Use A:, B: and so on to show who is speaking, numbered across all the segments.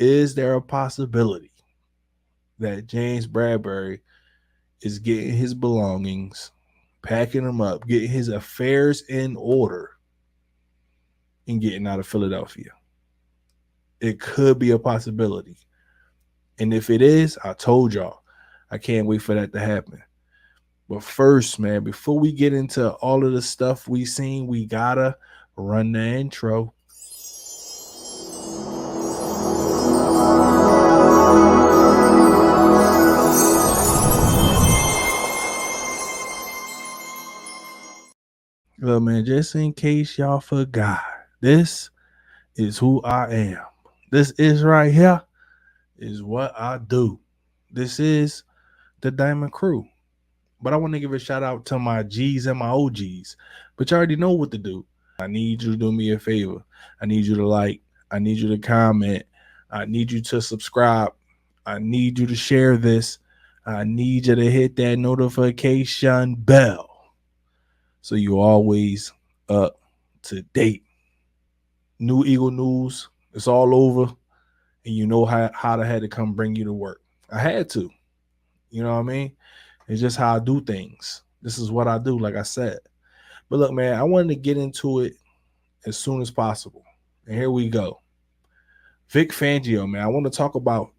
A: Is there a possibility that James Bradberry is getting his belongings, packing them up, getting his affairs in order, and getting out of Philadelphia? It could be a possibility. And if it is, I told y'all, I can't wait for that to happen. But first, man, before we get into all of the stuff we seen, we gotta run the intro. Look, man, just in case y'all forgot, this is who I am. This is right here is what I do. This is the Diamond Crew. But I want to give a shout out to my G's and my OGs. But you already know what to do. I need you to do me a favor. I need you to like. I need you to comment. I need you to subscribe. I need you to share this. I need you to hit that notification bell so you always up to date. New Eagle news. It's all over. And you know how I had to come bring you to work. I had to. You know what I mean? It's just how I do things. This is what I do, like I said. But look, man, I wanted to get into it as soon as possible. And here we go. Vic Fangio, man, I want to talk about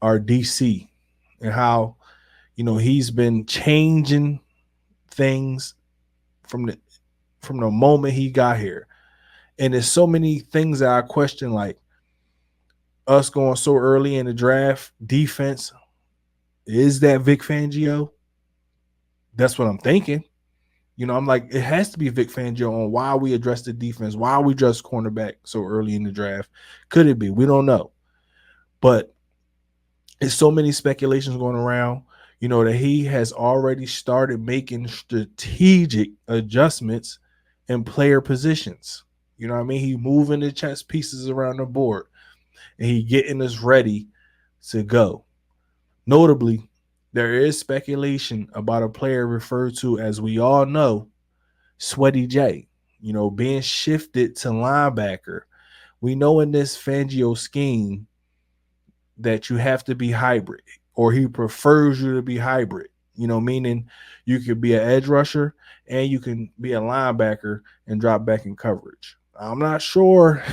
A: our DC and how, he's been changing things from the moment he got here. And there's so many things that I question, like us going so early in the draft, defense. Is that Vic Fangio? That's what I'm thinking. I'm like, it has to be Vic Fangio on why we address the defense, why we address cornerback so early in the draft. Could it be? We don't know. But it's so many speculations going around, that he has already started making strategic adjustments in player positions. You know what I mean? He moving the chess pieces around the board and he getting us ready to go. Notably, there is speculation about a player referred to, as we all know, Sweaty J, being shifted to linebacker. We know in this Fangio scheme that you have to be hybrid, or he prefers you to be hybrid, meaning you could be an edge rusher and you can be a linebacker and drop back in coverage. I'm not sure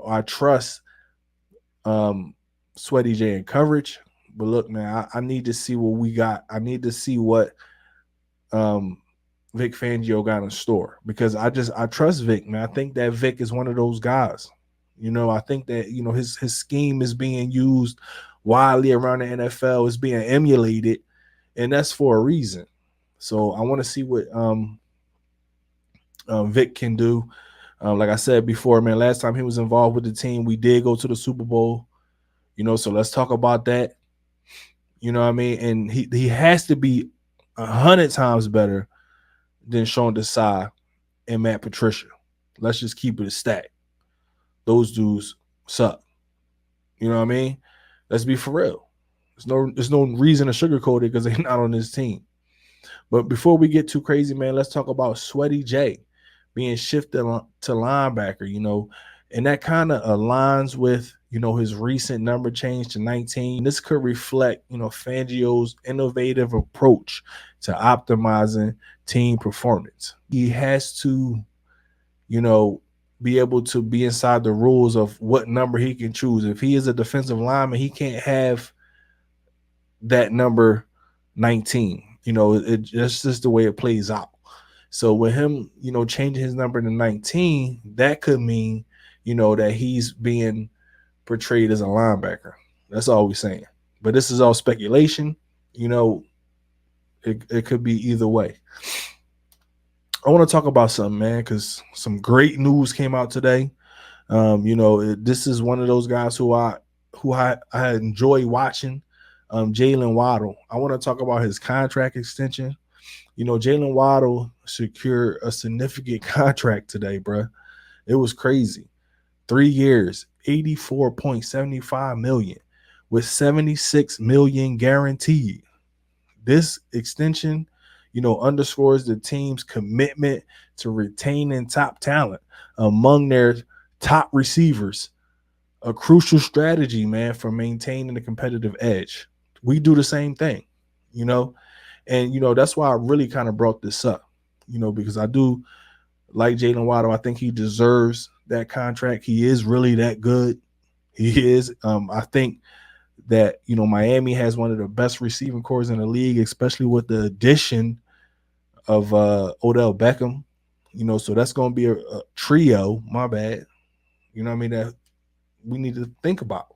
A: I trust Sweaty J in coverage. But look, man, I need to see what we got. I need to see what Vic Fangio got in store, because I trust Vic, man. I think that Vic is one of those guys. I think that, his scheme is being used widely around the NFL, is being emulated, and that's for a reason. So I want to see what Vic can do. Like I said before, man, last time he was involved with the team, we did go to the Super Bowl. So let's talk about that. You know what I mean? And he has to be 100 times better than Sean Desai and Matt Patricia. Let's just keep it a stat. Those dudes suck. You know what I mean? Let's be for real. There's no reason to sugarcoat it because they're not on this team. But before we get too crazy, man, let's talk about Sweaty J being shifted to linebacker, and that kind of aligns with, his recent number change to 19. This could reflect, Fangio's innovative approach to optimizing team performance. He has to, be able to be inside the rules of what number he can choose. If he is a defensive lineman, he can't have that number 19. It's just the way it plays out. So with him, changing his number to 19, that could mean, that he's being portrayed as a linebacker. That's all we're saying. But this is all speculation. It could be either way. I want to talk about something, man, because some great news came out today. This is one of those guys who I enjoy watching, Jalen Waddle. I want to talk about his contract extension. Jalen Waddle secured a significant contract today, bro. It was crazy. 3 years, $84.75 million, with $76 million guaranteed. This extension, underscores the team's commitment to retaining top talent among their top receivers. a crucial strategy, man, for maintaining a competitive edge. We do the same thing, you know, and that's why I really kind of brought this up, because I do like Jalen Waddle. I think he deserves that contract. He is really that good. He is. I think that Miami has one of the best receiving cores in the league, especially with the addition of Odell Beckham. So that's going to be a trio. My bad. You know what I mean? That we need to think about.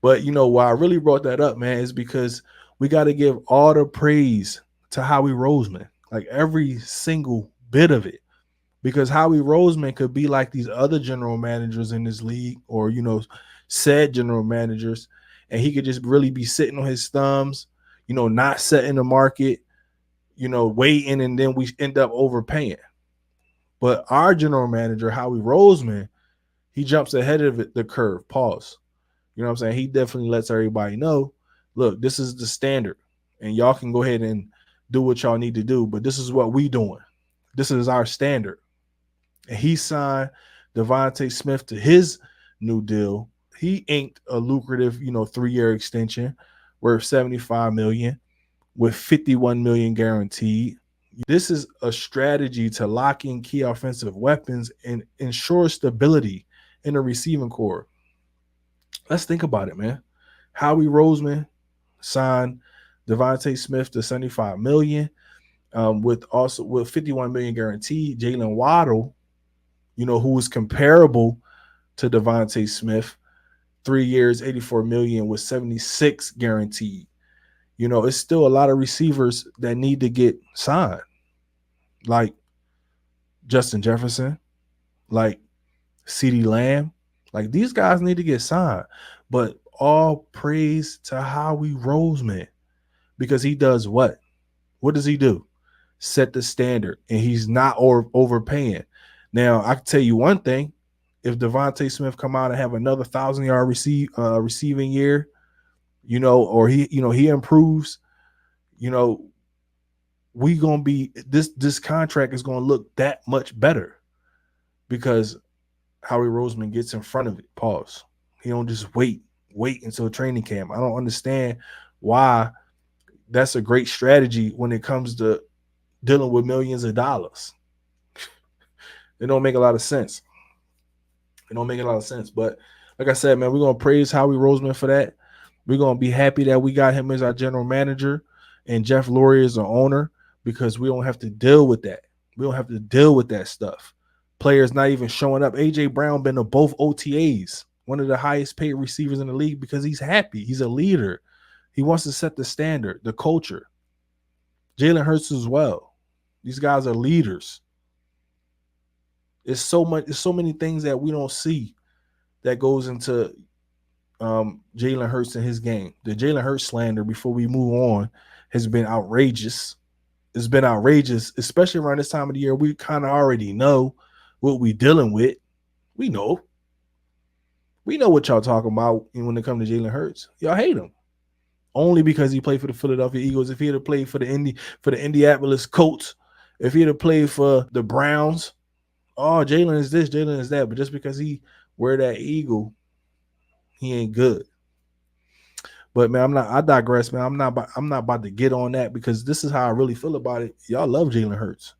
A: But why I really brought that up, man, is because we got to give all the praise to Howie Roseman, like every single bit of it. Because Howie Roseman could be like these other general managers in this league, or said general managers, and he could just really be sitting on his thumbs, not setting the market, waiting, and then we end up overpaying. But our general manager, Howie Roseman, he jumps ahead of the curve. Pause. You know what I'm saying? He definitely lets everybody know, look, this is the standard, and y'all can go ahead and do what y'all need to do, but this is what we doing. This is our standard. And he signed Devontae Smith to his new deal. He inked a lucrative, 3-year extension worth $75 million with $51 million guaranteed. This is a strategy to lock in key offensive weapons and ensure stability in the receiving core. Let's think about it, man. Howie Roseman signed Devontae Smith to $75 million, with 51 million guaranteed. Jalen Waddle, who is comparable to Devontae Smith, 3 years, $84 million with 76 guaranteed. It's still a lot of receivers that need to get signed, like Justin Jefferson, like CeeDee Lamb. Like, these guys need to get signed. But all praise to Howie Roseman, because he does what? What does he do? Set the standard, and he's not overpaying. Now, I can tell you one thing: if Devontae Smith come out and have another 1,000-yard receiving year, or he improves, we gonna be this contract is gonna look that much better, because Howie Roseman gets in front of it. Pause. He don't just wait until training camp. I don't understand why that's a great strategy when it comes to dealing with millions of dollars. It don't make a lot of sense. But like I said, man, we're gonna praise Howie Roseman for that. We're gonna be happy that we got him as our general manager and Jeff Lurie as our owner, because we don't have to deal with that. We don't have to deal with that stuff. Players not even showing up. AJ Brown been to both OTA'S, one of the highest paid receivers in the league, because he's happy. He's a leader. He wants to set the standard, the culture. Jalen Hurts as well. These guys are leaders. It's so many things that we don't see that goes into Jalen Hurts and his game. The Jalen Hurts slander, before we move on, has been outrageous. It's been outrageous, especially around this time of the year. We kind of already know what we're dealing with. We know what y'all talking about when it comes to Jalen Hurts. Y'all hate him only because he played for the Philadelphia Eagles. If he had played for the Indianapolis Colts, if he had played for the Browns, oh, Jalen is this, Jalen is that. But just because he wear that eagle, he ain't good. But man, I digress, man. I'm not about to get on that, because this is how I really feel about it. Y'all love Jalen Hurts.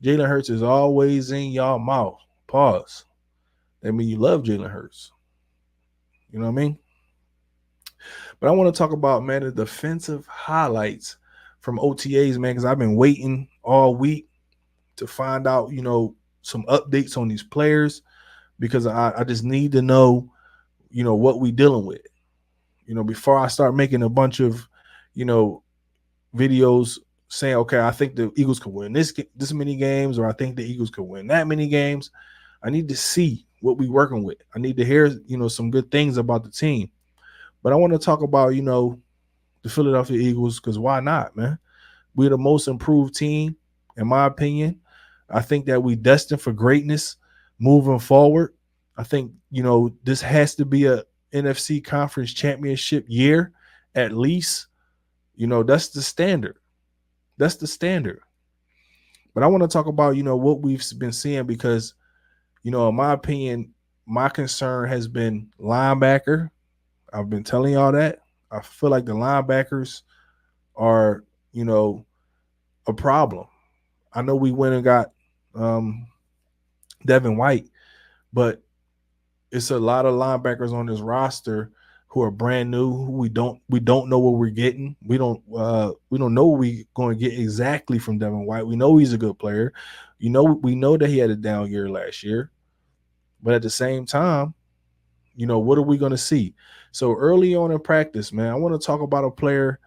A: Jalen Hurts is always in y'all mouth. Pause. That means you love Jalen Hurts. You know what I mean? But I want to talk about, man, the defensive highlights from OTA'S, man, because I've been waiting all week to find out, some updates on these players, because I just need to know, what we dealing with. Before I start making a bunch of, videos saying, okay, I think the Eagles could win this many games, or I think the Eagles could win that many games. I need to see what we working with. I need to hear, some good things about the team. But I want to talk about, the Philadelphia Eagles, because why not, man? We're the most improved team, in my opinion. I think that we destined for greatness moving forward. I think, this has to be a NFC Conference Championship year at least. That's the standard. That's the standard. But I want to talk about, what we've been seeing, because, in my opinion, my concern has been linebacker. I've been telling y'all that. I feel like the linebackers are, you know, a problem. I know we went and got um, Devin White, but it's a lot of linebackers on this roster who are brand new. Who we don't know what we're getting. We don't know what we're going to get exactly from Devin White. We know he's a good player. We know that he had a down year last year, but at the same time, what are we going to see? So early on in practice, man, I want to talk about a player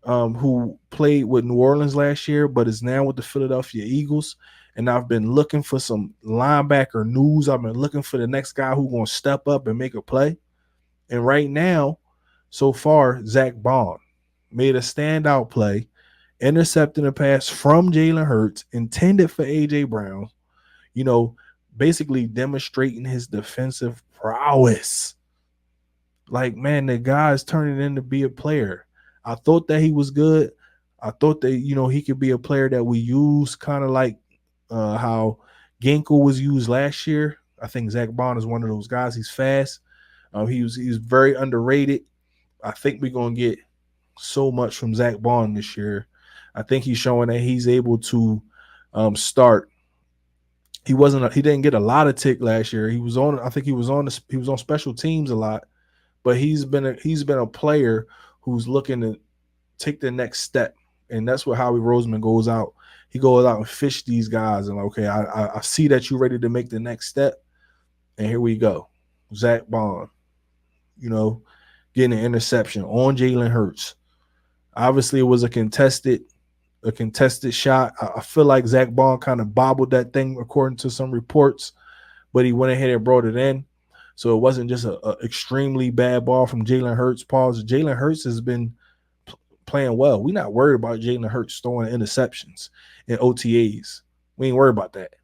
A: who played with New Orleans last year, but is now with the Philadelphia Eagles. And I've been looking for some linebacker news. I've been looking for the next guy who's going to step up and make a play. And right now, so far, Zach Bond made a standout play, intercepting a pass from Jalen Hurts, intended for A.J. Brown, you know, basically demonstrating his defensive prowess. Like, man, the guy's turning in to be a player. I thought that he was good. I thought that, he could be a player that we use kind of like how Ginkle was used last year. I think Zach Bond is one of those guys. He's fast. He was very underrated. I think we're gonna get so much from Zach Bond this year. I think he's showing that he's able to start. He didn't get a lot of tick last year. He was on. I think he was on special teams a lot, but he's been a player who's looking to take the next step, and that's what Howie Roseman goes out. He goes out and fish these guys, and okay, I see that you're ready to make the next step, and here we go, Zach Bond, getting an interception on Jalen Hurts. Obviously, it was a contested shot. I feel like Zach Bond kind of bobbled that thing according to some reports, but he went ahead and brought it in. So it wasn't just a extremely bad ball from Jalen Hurts. Pause. Jalen Hurts has been playing well. We're not worried about Jalen Hurts throwing interceptions in OTA'S. We ain't worried about that.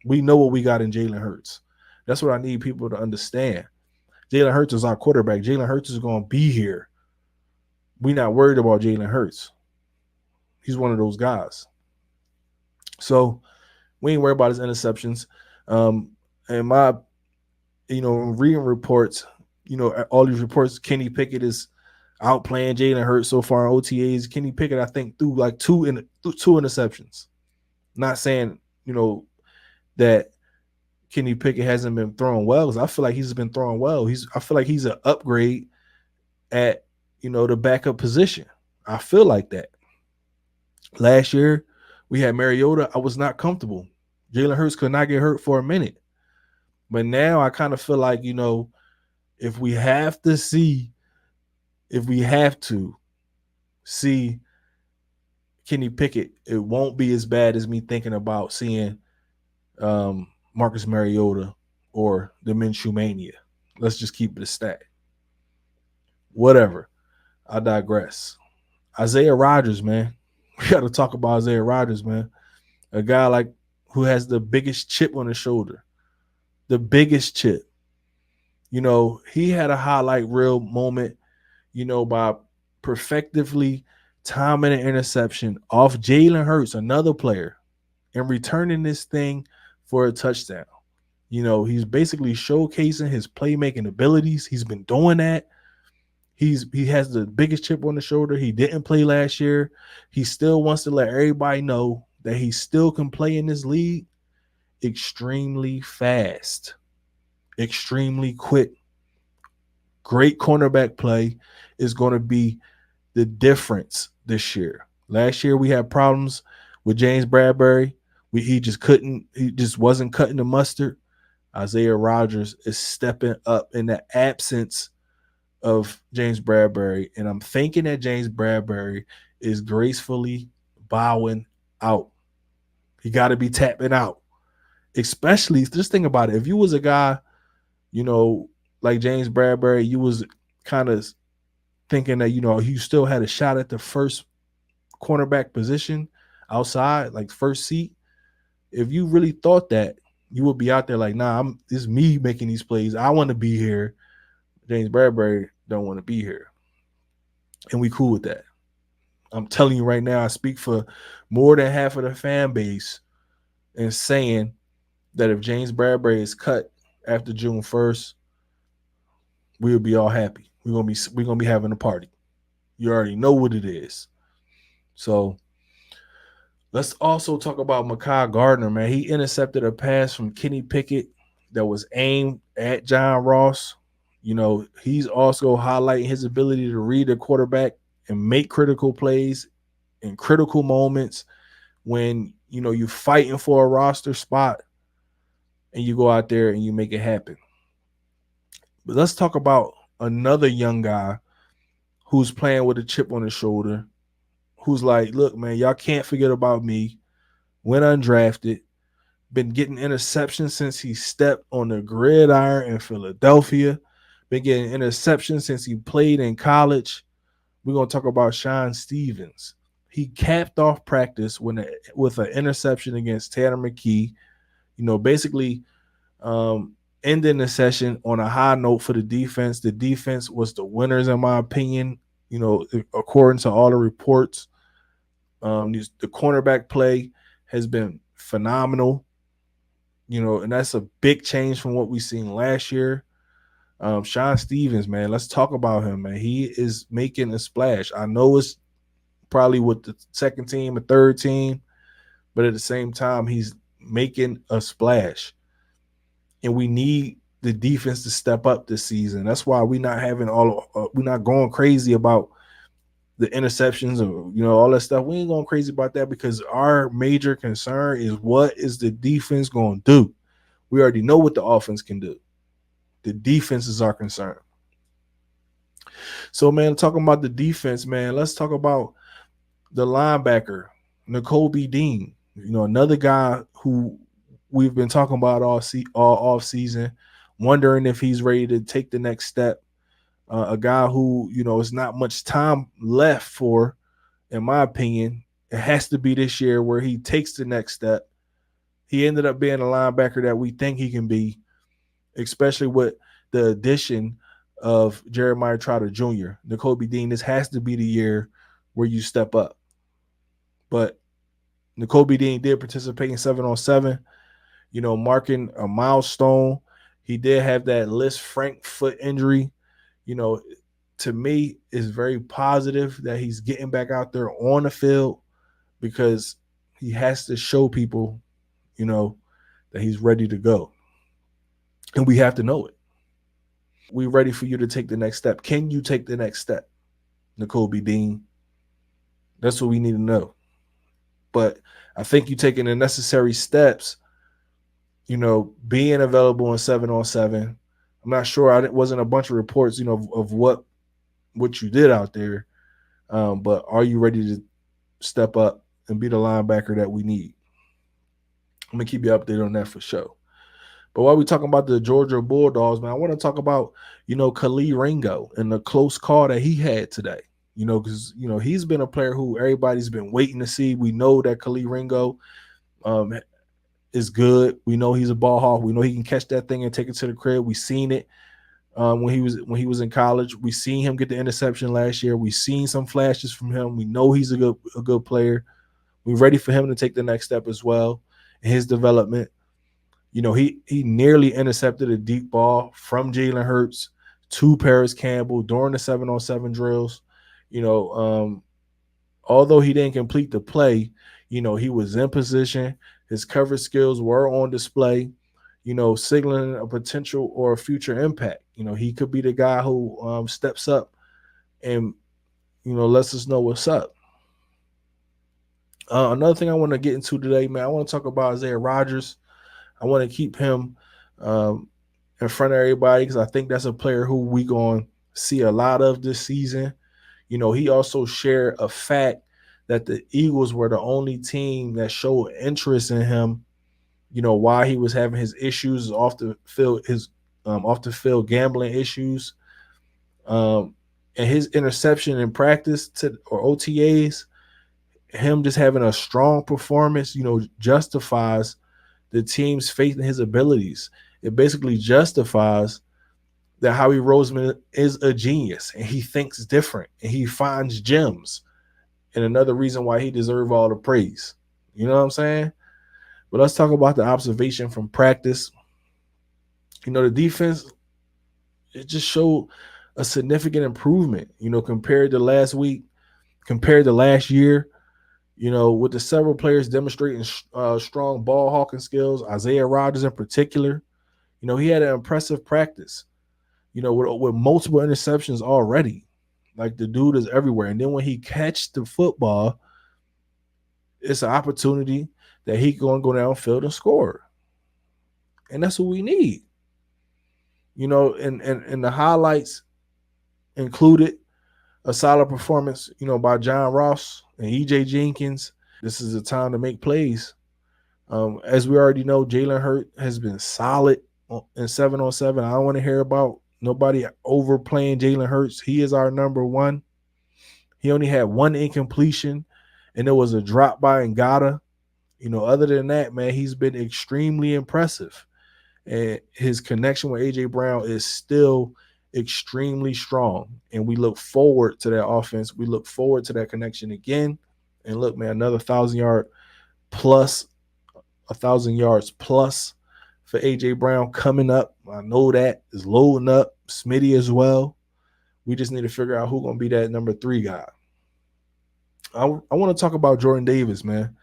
A: We know what we got in Jalen Hurts. That's what I need people to understand. Jalen Hurts is our quarterback. Jalen Hurts is going to be here. We're not worried about Jalen Hurts. He's one of those guys. So we ain't worried about his interceptions. And my, reading reports, all these reports, Kenny Pickett is outplaying Jalen Hurts so far in OTAs. Kenny Pickett, I think, threw like two interceptions. Not saying, that Kenny Pickett hasn't been throwing well, because I feel like he's been throwing well. I feel like he's an upgrade at, the backup position. I feel like that. Last year, we had Mariota. I was not comfortable. Jalen Hurts could not get hurt for a minute. But now I kind of feel like, if we have to see Kenny Pickett, it won't be as bad as me thinking about seeing Marcus Mariota or the Minshew Mania. Let's just keep it a stat. Whatever. I digress. Isaiah Rodgers, man. We got to talk about Isaiah Rodgers, man. A guy who has the biggest chip on his shoulder. The biggest chip. He had a highlight reel moment, by perfectively timing an interception off Jalen Hurts, another player, and returning this thing for a touchdown. He's basically showcasing his playmaking abilities. He's been doing that. He has the biggest chip on the shoulder. He didn't play last year. He still wants to let everybody know that he still can play in this league. Extremely fast, extremely quick. Great cornerback play is going to be the difference this year. Last year we had problems with James Bradberry. He just wasn't cutting the mustard. Isaiah Rodgers is stepping up in the absence of James Bradberry, and I'm thinking that James Bradberry is gracefully bowing out. He got to be tapping out. Especially, just think about it. If you was a guy, like James Bradberry, you was kind of thinking that, you still had a shot at the first cornerback position outside, like first seat. If you really thought that, you would be out there like, nah, it's me making these plays. I want to be here. James Bradberry don't want to be here. And we cool with that. I'm telling you right now, I speak for more than half of the fan base in saying that if James Bradberry is cut, after June 1st, we'll be all happy. We're gonna be having a party. You already know what it is. So let's also talk about Mekhi Gardner, man. He intercepted a pass from Kenny Pickett that was aimed at John Ross. He's also highlighting his ability to read the quarterback and make critical plays in critical moments when you're fighting for a roster spot and you go out there and you make it happen. But let's talk about another young guy who's playing with a chip on his shoulder, who's like, look, man, y'all can't forget about me. Went undrafted, been getting interceptions since he stepped on the gridiron in Philadelphia, been getting interceptions since he played in college. We're going to talk about Sean Stevens. He capped off practice with an interception against Tanner McKee, basically ending the session on a high note for the defense. The defense was the winners, in my opinion, according to all the reports. The cornerback play has been phenomenal, and that's a big change from what we seen last year. Sean Stevens, man, let's talk about him, man. He is making a splash. I know it's probably with the second team, a third team, but at the same time, he's making a splash. And we need the defense to step up this season. That's why we're not going crazy about the interceptions or all that stuff. We ain't going crazy about that because our major concern is what is the defense going to do. We already know what the offense can do. The defense is our concern. So, man, talking about the defense, man, let's talk about the linebacker, Nakobe Dean. Another guy who we've been talking about all off season, wondering if he's ready to take the next step. A guy who is not much time left for, in my opinion. It has to be this year where he takes the next step. He ended up being a linebacker that we think he can be, especially with the addition of Jeremiah Trotter Jr. Nakobe Dean, this has to be the year where you step up. But Nakobe Dean did participate in 7-on-7, marking a milestone. He did have that Liz Frank foot injury. To me, it's very positive that he's getting back out there on the field because he has to show people, that he's ready to go. And we have to know it. We're ready for you to take the next step. Can you take the next step, Nakobe Dean? That's what we need to know. But I think you're taking the necessary steps, being available in 7-on-7. I'm not sure. It wasn't a bunch of reports, of what you did out there. But are you ready to step up and be the linebacker that we need? I'm going to keep you updated on that for sure. But while we're talking about the Georgia Bulldogs, man, I want to talk about, Khalil Ringo and the close call that he had today. Because, he's been a player who everybody's been waiting to see. We know that Khalil Ringo is good. We know he's a ball hawk. We know he can catch that thing and take it to the crib. We seen it when he was in college. We seen him get the interception last year. We seen some flashes from him. We know he's a good player. We're ready for him to take the next step as well in his development. He nearly intercepted a deep ball from Jalen Hurts to Paris Campbell during the 7-on-7 drills. Although he didn't complete the play, he was in position. His coverage skills were on display, signaling a potential or a future impact. He could be the guy who steps up and, lets us know what's up. Another thing I want to get into today, man, I want to talk about Isaiah Rodgers. I want to keep him in front of everybody because I think that's a player who we going to see a lot of this season. He also shared a fact that the Eagles were the only team that showed interest in him, while he was having his issues off the field gambling issues. And his interception in practice or OTA'S, him just having a strong performance, justifies the team's faith in his abilities. It basically justifies that Howie Roseman is a genius and he thinks different and he finds gems. And another reason why he deserves all the praise. You know what I'm saying? But let's talk about the observation from practice. The defense, it just showed a significant improvement, compared to last week, compared to last year, with the several players demonstrating strong ball hawking skills. Isaiah Rodgers in particular, he had an impressive practice, with multiple interceptions already. Like, the dude is everywhere. And then when he catch the football, it's an opportunity that he going to go downfield and score. And that's what we need. And the highlights included a solid performance, by John Ross and EJ Jenkins. This is a time to make plays. As we already know, Jalen Hurts has been solid in 7-on-7. I don't want to hear about nobody overplaying Jalen Hurts. He is our number one. He only had one incompletion, and it was a drop by Ngata. Other than that, man, he's been extremely impressive. And his connection with A.J. Brown is still extremely strong. And we look forward to that offense. We look forward to that connection again. And look, man, another 1,000 yards plus for A.J. Brown coming up. I know that is loading up. Smitty as well. We just need to figure out who's going to be that number 3 guy. I want to talk about Jordan Davis, man,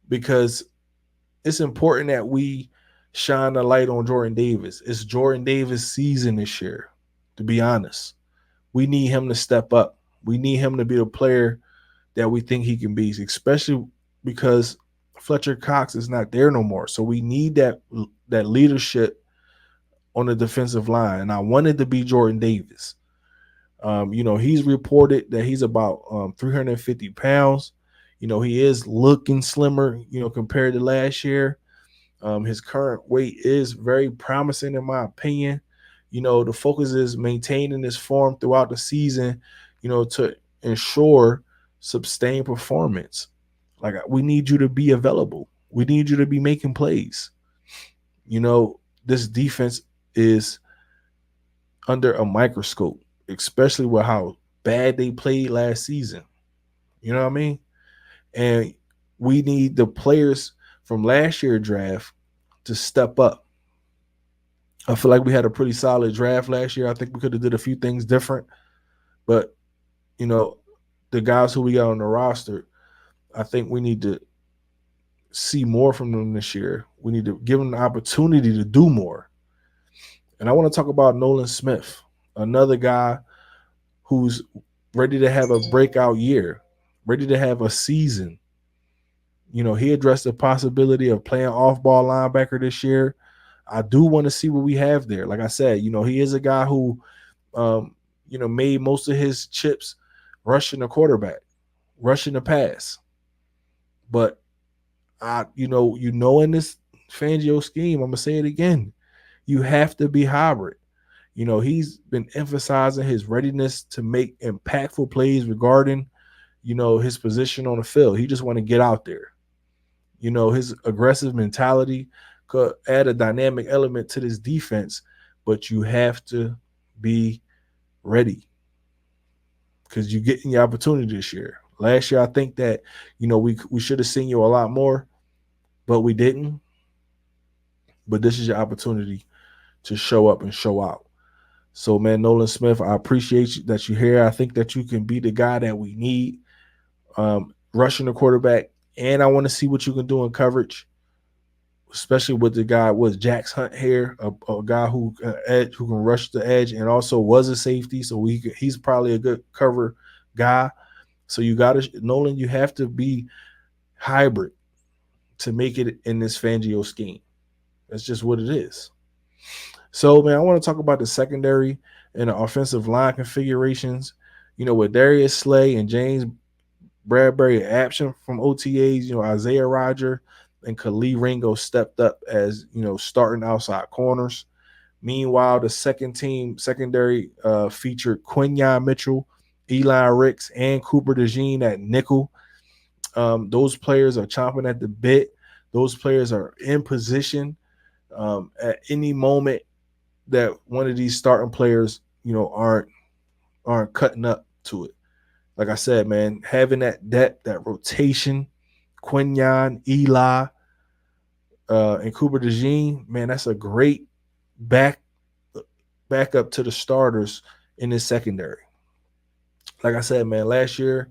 A: because it's important that we shine the light on Jordan Davis. It's Jordan Davis' season this year, to be honest. We need him to step up. We need him to be the player that we think he can be, especially because Fletcher Cox is not there no more. So we need that leadership on the defensive line. And I wanted to be Jordan Davis. He's reported that he's about 350 pounds. He is looking slimmer, compared to last year. His current weight is very promising, in my opinion. The focus is maintaining his form throughout the season, to ensure sustained performance. Like, we need you to be available. We need you to be making plays. This defense is under a microscope, especially with how bad they played last season. You know what I mean? And we need the players from last year's draft to step up. I feel like we had a pretty solid draft last year. I think we could have did a few things different. But, the guys who we got on the roster, I think we need to see more from them this year. We need to give them the opportunity to do more. And I want to talk about Nolan Smith, another guy who's ready to have a breakout year, ready to have a season. He addressed the possibility of playing off-ball linebacker this year. I do want to see what we have there. Like I said, he is a guy who, made most of his chips rushing the quarterback, rushing the pass. But in this Fangio scheme, I'm gonna say it again, you have to be hybrid. He's been emphasizing his readiness to make impactful plays regarding, his position on the field. He just want to get out there. His aggressive mentality could add a dynamic element to this defense, but you have to be ready because you're getting your opportunity this year. Last year, I think that, we should have seen you a lot more, but we didn't. But this is your opportunity to show up and show out. So, man, Nolan Smith, I appreciate you that you're here. I think that you can be the guy that we need, rushing the quarterback. And I want to see what you can do in coverage, especially with the guy with Jax Hunt here, a guy who can rush the edge and also was a safety. So he's probably a good cover guy. So Nolan, you have to be hybrid to make it in this Fangio scheme. That's just what it is. So, man, I want to talk about the secondary and the offensive line configurations. With Darius Slay and James Bradberry absent from OTA'S, Isaiah Rodgers and Khalil Ringo stepped up as, starting outside corners. Meanwhile, the second team secondary featured Quinyon Mitchell, Eli Ricks, and Cooper DeJean at nickel. Those players are chomping at the bit. Those players are in position at any moment that one of these starting players, aren't cutting up to it. Like I said, man, having that depth, that rotation, Quinyon, Eli, and Cooper DeJean, man, that's a great back up to the starters in this secondary. Like I said, man, last year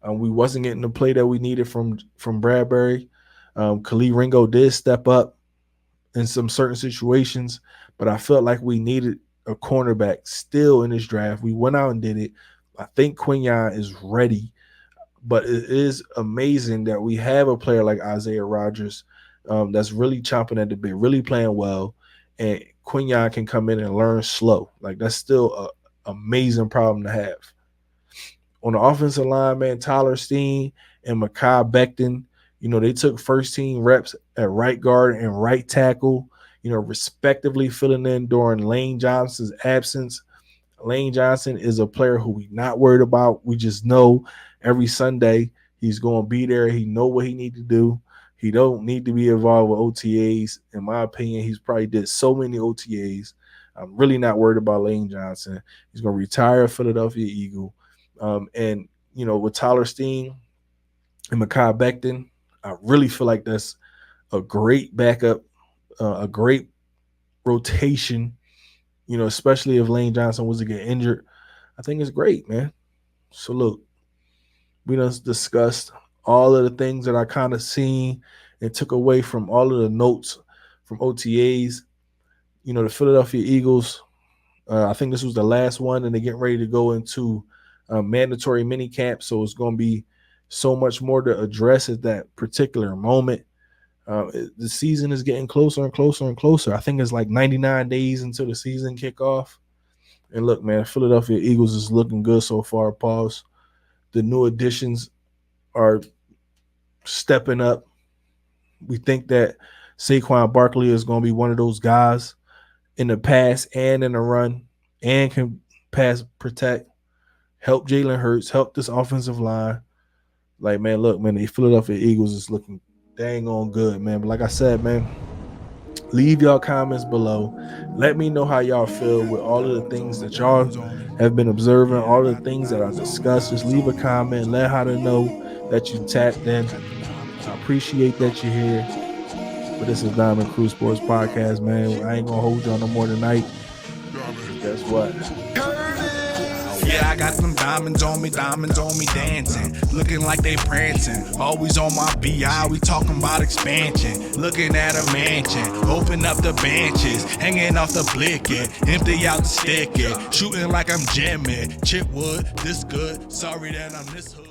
A: we wasn't getting the play that we needed from Bradberry. Khalil Ringo did step up in some certain situations, but I felt like we needed a cornerback still in this draft. We went out and did it. I think Quinyon is ready, but it is amazing that we have a player like Isaiah Rodgers that's really chomping at the bit, really playing well, and Quinyon can come in and learn slow. Like that's still a amazing problem to have. On the offensive line, man, Tyler Steen and Mekhi Becton, they took first team reps at right guard and right tackle, respectively filling in during Lane Johnson's absence. Lane Johnson is a player who we're not worried about. We just know every Sunday he's going to be there. He know what he need to do. He don't need to be involved with OTA'S. In my opinion, he's probably did so many OTAs. I'm really not worried about Lane Johnson. He's going to retire a Philadelphia Eagle. And with Tyler Steen and Mekhi Becton, I really feel like that's a great backup, a great rotation, especially if Lane Johnson was to get injured. I think it's great, man. So look, we done discussed all of the things that I kind of seen and took away from all of the notes from OTAs. The Philadelphia Eagles, I think this was the last one, and they're getting ready to go into mandatory mini camp. So it's going to be so much more to address at that particular moment. The season is getting closer and closer and closer. I think it's like 99 days until the season kickoff. And look, man, Philadelphia Eagles is looking good so far. Pause. The new additions are stepping up. We think that Saquon Barkley is going to be one of those guys in the pass and in the run and can pass protect, help Jalen Hurts, help this offensive line. Like, man, look, man, the Philadelphia Eagles is looking dang on good, man. But like I said, man, leave y'all comments below. Let me know how y'all feel with all of the things that y'all have been observing, all of the things that I discussed. Just leave a comment. Let how to know that you tapped in. I appreciate that you're here. But this is Diamond Crew Sports Podcast, man. I ain't going to hold y'all no more tonight. Guess what?
B: Yeah, I got them diamonds on me dancing, looking like they prancing. Always on my BI, we talking about expansion. Looking at a mansion, open up the benches, hanging off the blicking, empty out the sticky, shooting like I'm Jimmy. Chipwood, this good, sorry that I'm this hood.